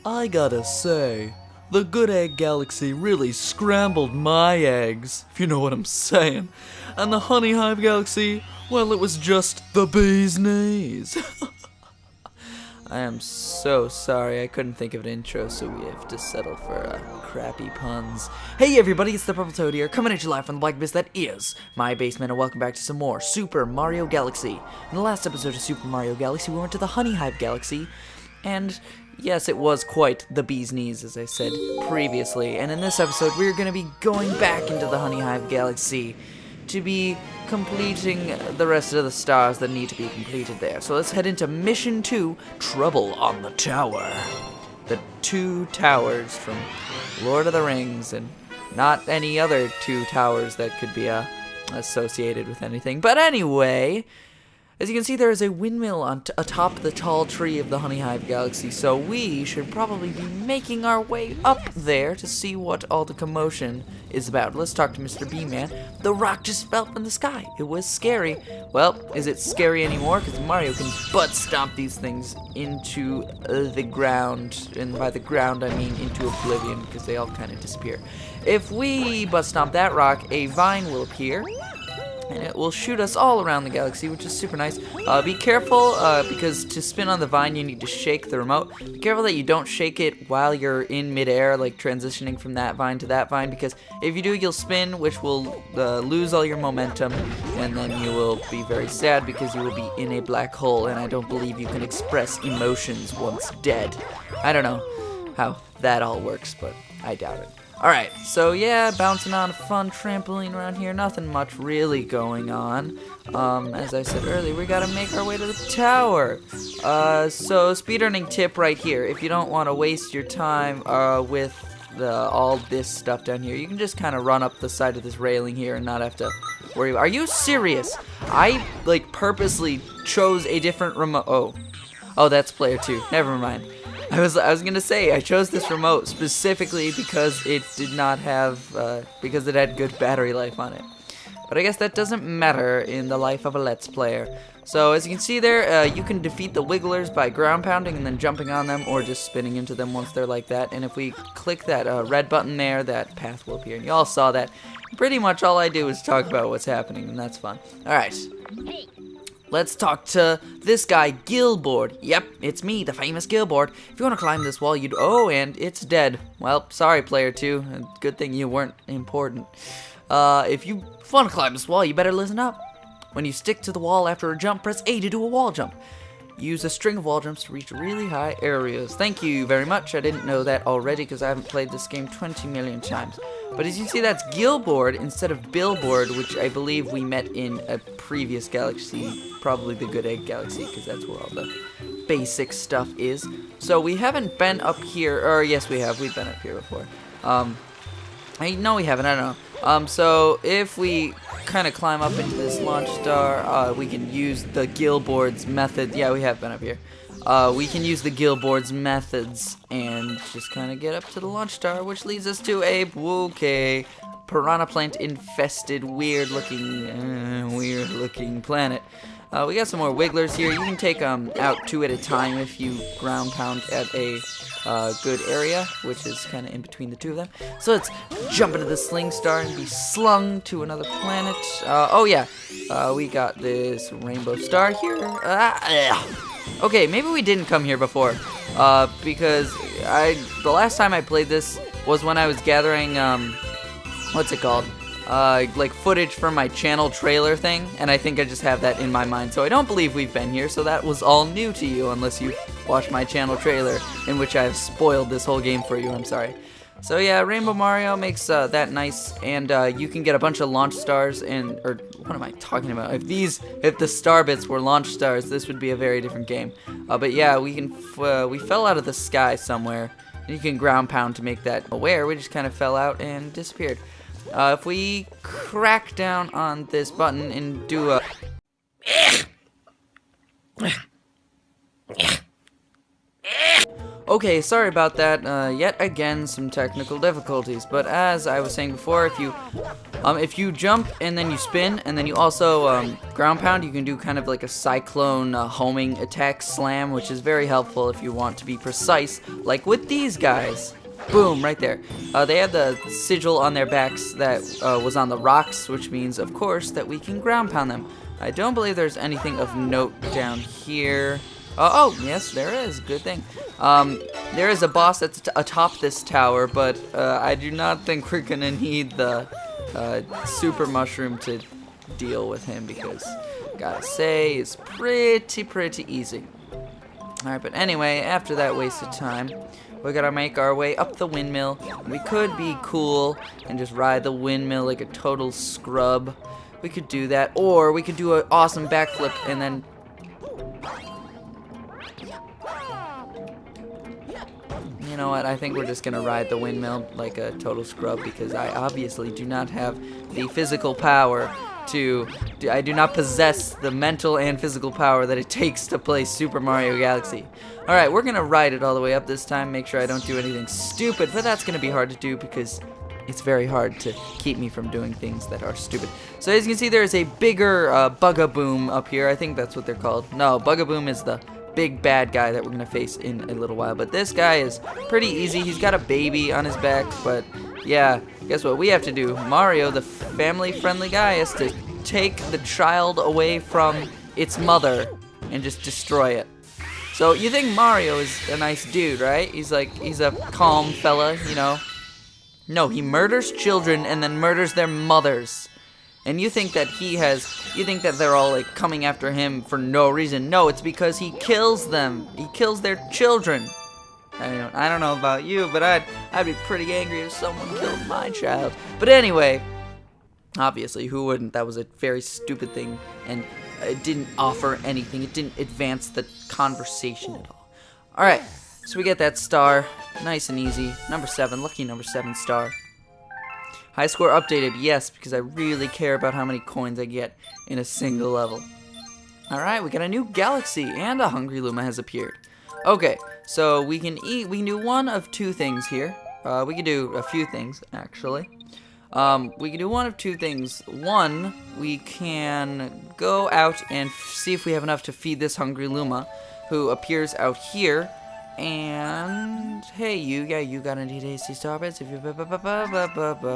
I gotta say, the Good Egg Galaxy really scrambled my eggs, if you know what I'm saying. And the Honey Hive Galaxy, well, it was just the bee's knees. I am so sorry, I couldn't think of an intro, so we have to settle for crappy puns. Hey everybody, it's the Purple Toad here, coming at you live from the black abyss that is my basement, and welcome back to some more Super Mario Galaxy. In the last episode of Super Mario Galaxy, we went to the Honey Hive Galaxy, and yes, it was quite the bee's knees, as I said previously. And in this episode, we're going to be going back into the Honey Hive Galaxy to be completing the rest of the stars that need to be completed there. So let's head into Mission 2, Trouble on the Tower. The two towers from Lord of the Rings, and not any other two towers that could be associated with anything. But anyway, as you can see, there is a windmill atop the tall tree of the Honey Hive Galaxy, so we should probably be making our way up there to see what all the commotion is about. Let's talk to Mr. B-Man. The rock just fell from the sky. It was scary. Well, is it scary anymore? Because Mario can butt stomp these things into the ground, and by the ground I mean into oblivion, because they all kind of disappear. If we butt stomp that rock, a vine will appear, and it will shoot us all around the galaxy, which is super nice. Be careful, because to spin on the vine, you need to shake the remote. Be careful that you don't shake it while you're in midair, like transitioning from that vine to that vine, because if you do, you'll spin, which will lose all your momentum, and then you will be very sad because you will be in a black hole, and I don't believe you can express emotions once dead. I don't know how that all works, but I doubt it. Alright, so yeah, bouncing on a fun trampoline around here, nothing much really going on. As I said earlier, we gotta make our way to the tower. So speedrunning tip right here, if you don't want to waste your time with all this stuff down here, you can just kind of run up the side of this railing here and not have to worry. Are you serious? I, purposely chose a different remote. Oh, that's player 2, never mind. I was gonna say, I chose this remote specifically because it did not have, because it had good battery life on it. But I guess that doesn't matter in the life of a Let's Player. So as you can see there, you can defeat the Wigglers by ground pounding and then jumping on them, or just spinning into them once they're like that. And if we click that red button there, that path will appear. And you all saw that. Pretty much all I do is talk about what's happening, and that's fun. Alright. Let's talk to this guy, Gilboard. Yep, it's me, the famous Gilboard. If you want to climb this wall, you'd... Oh, and it's dead. Well, sorry, player 2. Good thing you weren't important. If you want to climb this wall, you better listen up. When you stick to the wall after a jump, press A to do a wall jump. Use a string of wall jumps to reach really high areas. Thank you very much. I didn't know that already because I haven't played this game 20 million times. But as you see, that's Gilboard instead of Billboard, which I believe we met in a previous galaxy, probably the Good Egg Galaxy, because that's where all the basic stuff is. So we haven't been up here, or yes we have, we've been up here before. No we haven't, I don't know. So if we kind of climb up into this launch star, we can use the Gilboard's method. Yeah, we have been up here. We can use the Gilboard's methods and just kind of get up to the launch star, which leads us to a piranha plant infested, weird looking planet. We got some more Wigglers here. You can take them out 2 at a time if you ground pound at a good area, which is kind of in between the two of them. So let's jump into the sling star and be slung to another planet. Oh yeah, we got this rainbow star here. Okay, maybe we didn't come here before, because the last time I played this was when I was gathering, what's it called? Footage for my channel trailer thing, and I think I just have that in my mind, so I don't believe we've been here, so that was all new to you, unless you watched my channel trailer, in which I've spoiled this whole game for you, I'm sorry. So yeah, Rainbow Mario makes that nice, and you can get a bunch of launch stars, or what am I talking about? If the star bits were launch stars, this would be a very different game. But yeah, we fell out of the sky somewhere, and you can ground pound to make that aware. We just kind of fell out and disappeared. If we crack down on this button and do a... Okay, sorry about that. Yet again, some technical difficulties. But as I was saying before, if you jump and then you spin and then you also ground pound, you can do kind of like a cyclone homing attack slam, which is very helpful if you want to be precise, like with these guys. Boom, right there. They had the sigil on their backs that was on the rocks, which means, of course, that we can ground pound them. I don't believe there's anything of note down here. Oh, yes, there is. Good thing. There is a boss that's atop this tower, but I do not think we're going to need the super mushroom to deal with him because, gotta say, it's pretty easy. Alright, but anyway, after that wasted time, we're gonna make our way up the windmill. We could be cool and just ride the windmill like a total scrub. We could do that, or we could do an awesome backflip and then... You know what, I think we're just gonna ride the windmill like a total scrub because I obviously do not have the physical power I do not possess the mental and physical power that it takes to play Super Mario Galaxy. Alright, we're gonna ride it all the way up this time, make sure I don't do anything stupid, but that's gonna be hard to do because it's very hard to keep me from doing things that are stupid. So as you can see, there is a bigger Bugaboom up here. I think that's what they're called. No, Bugaboom is the big bad guy that we're gonna face in a little while, but this guy is pretty easy. He's got a baby on his back, but yeah, guess what we have to do? Mario, the family-friendly guy, has to take the child away from its mother and just destroy it. So you think Mario is a nice dude, right? He's a calm fella, you know. No, he murders children and then murders their mothers. And you think that they're all like coming after him for no reason. No, it's because he kills them. He kills their children. I don't know about you, but I'd be pretty angry if someone killed my child. But anyway, obviously, who wouldn't? That was a very stupid thing, and it didn't offer anything. It didn't advance the conversation at all. Alright, so we get that star. Nice and easy. Number 7, lucky number 7 star. High score updated, yes, because I really care about how many coins I get in a single level. Alright, we got a new galaxy, and a Hungry Luma has appeared. Okay, so we can do one of two things here. We can do a few things, actually. We can do one of two things. One, we can go out and see if we have enough to feed this Hungry Luma, who appears out here. And hey, you got any tasty starbits? If you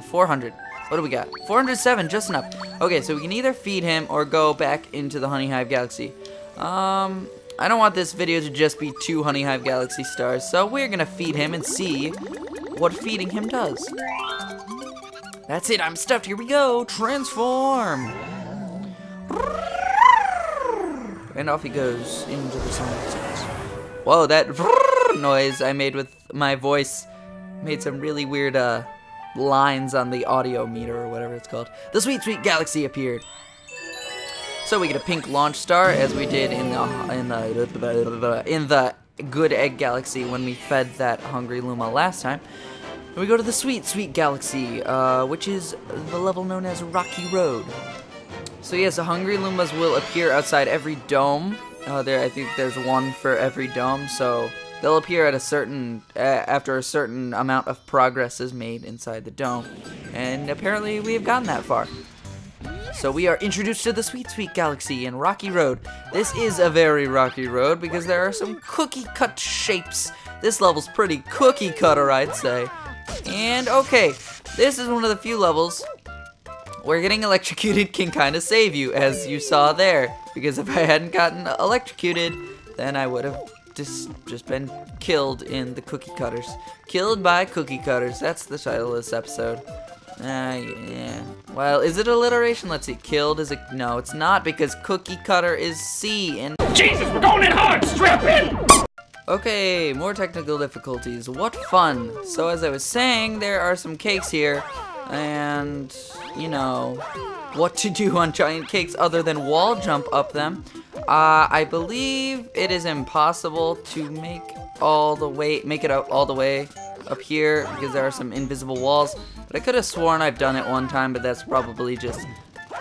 400. What do we got? 407, just enough. Okay, so we can either feed him or go back into the Honey Hive Galaxy. I don't want this video to just be 2 Honey Hive Galaxy stars, so we're gonna feed him and see what feeding him does. That's it, I'm stuffed, here we go, transform! And off he goes into the sunset. Whoa, that noise I made with my voice made some really weird lines on the audio meter or whatever it's called. The Sweet Sweet Galaxy appeared. So we get a pink launch star, as we did in the Good Egg Galaxy when we fed that Hungry Luma last time. And we go to the Sweet Sweet Galaxy, which is the level known as Rocky Road. So yes, the Hungry Lumas will appear outside every dome. I think there's one for every dome, so they'll appear at a certain after a certain amount of progress is made inside the dome. And apparently we have gotten that far. So we are introduced to the Sweet Sweet Galaxy and Rocky Road. This is a very rocky road because there are some cookie-cut shapes. This level's pretty cookie-cutter, I'd say. And okay, this is one of the few levels where getting electrocuted can kind of save you, as you saw there. Because if I hadn't gotten electrocuted, then I would have just been killed in the cookie cutters. Killed by cookie cutters, that's the title of this episode. Yeah. Well, is it alliteration? Let's see. Killed is a... No, it's not, because cookie cutter is C and... Jesus, we're going in hard! Strap in! Okay, more technical difficulties. What fun! So as I was saying, there are some cakes here, and, you know, what to do on giant cakes other than wall jump up them. I believe it is impossible to make it all the way up here because there are some invisible walls. But I could have sworn I've done it one time, but that's probably just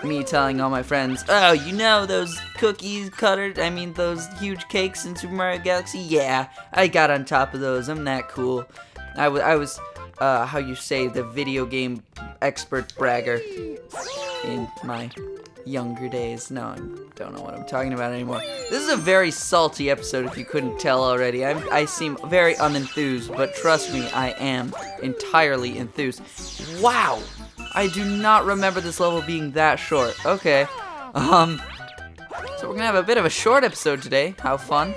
me telling all my friends, oh, you know those cookies cutters, I mean those huge cakes in Super Mario Galaxy? Yeah, I got on top of those. I'm that cool. I was how you say, the video game expert bragger in my younger days. No, I don't know what I'm talking about anymore. This is a very salty episode, if you couldn't tell already. I seem very unenthused, but trust me, I am entirely enthused. Wow! I do not remember this level being that short. Okay. So we're gonna have a bit of a short episode today. How fun.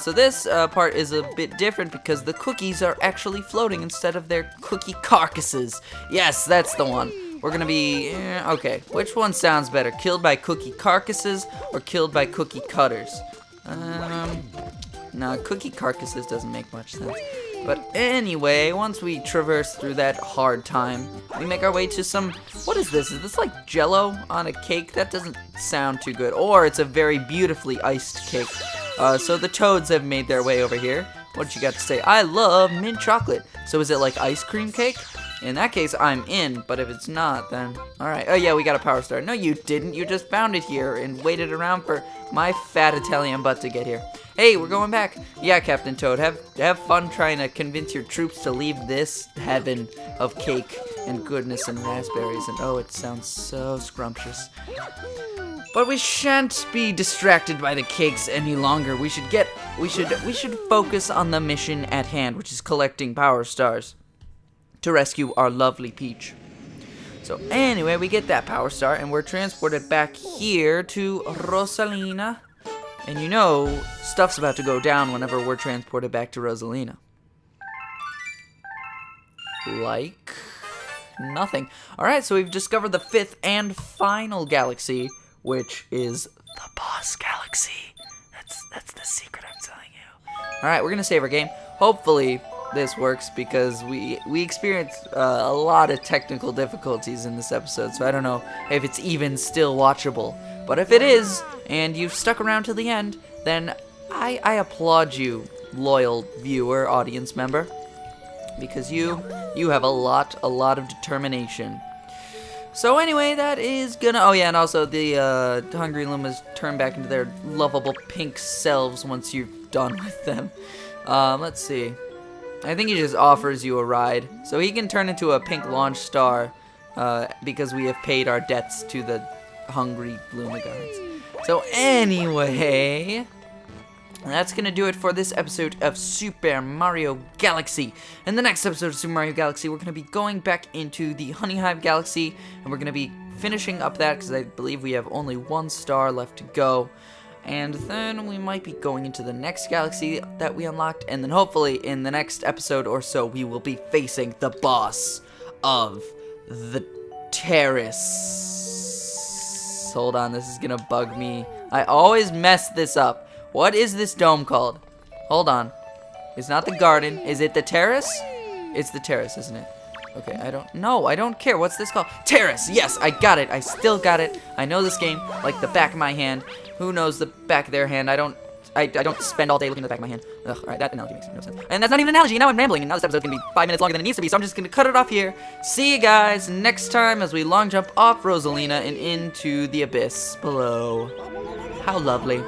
So this part is a bit different because the cookies are actually floating instead of their cookie carcasses. Yes, that's the one. We're gonna be, okay, which one sounds better? Killed by cookie carcasses or killed by cookie cutters? No, cookie carcasses doesn't make much sense. But anyway, once we traverse through that hard time, we make our way to some, what is this? Is this like Jello on a cake? That doesn't sound too good. Or it's a very beautifully iced cake. So the toads have made their way over here. What you got to say? I love mint chocolate. So is it like ice cream cake? In that case, I'm in, but if it's not, then... Alright, oh yeah, we got a power star. No, you didn't. You just found it here and waited around for my fat Italian butt to get here. Hey, we're going back. Yeah, Captain Toad, have fun trying to convince your troops to leave this heaven of cake and goodness and raspberries. And oh, it sounds so scrumptious. But we shan't be distracted by the cakes any longer. We should focus on the mission at hand, which is collecting power stars to rescue our lovely Peach. So anyway, we get that power star and we're transported back here to Rosalina. And you know, stuff's about to go down whenever we're transported back to Rosalina. Like nothing. Alright, so we've discovered the 5th and final galaxy, which is the Boss Galaxy. That's the secret I'm telling you. Alright, we're gonna save our game. Hopefully this works because we experienced a lot of technical difficulties in this episode, so I don't know if it's even still watchable. But if it is, and you've stuck around to the end, then I applaud you, loyal viewer, audience member, because you have a lot of determination. So anyway, that is gonna... Oh yeah, and also the Hungry Lumas turn back into their lovable pink selves once you're done with them. Let's see. I think he just offers you a ride. So he can turn into a pink launch star because we have paid our debts to the Hungry Luma guards. So anyway, that's going to do it for this episode of Super Mario Galaxy. In the next episode of Super Mario Galaxy, we're going to be going back into the Honey Hive Galaxy, and we're going to be finishing up that because I believe we have only 1 star left to go. And then we might be going into the next galaxy that we unlocked, and then hopefully in the next episode or so, we will be facing the boss of the terrace. Hold on, this is gonna bug me. I always mess this up. What is this dome called? Hold on. It's not the garden. Is it the terrace? It's the terrace, isn't it? Okay, I don't care. What's this called? Terrace! Yes, I got it. I still got it. I know this game like the back of my hand. Who knows the back of their hand? I don't spend all day looking at the back of my hand. Ugh, alright, that analogy makes no sense. And that's not even an analogy. Now I'm rambling, and now this episode's gonna be 5 minutes longer than it needs to be, so I'm just gonna cut it off here. See you guys next time as we long jump off Rosalina and into the abyss below. How lovely.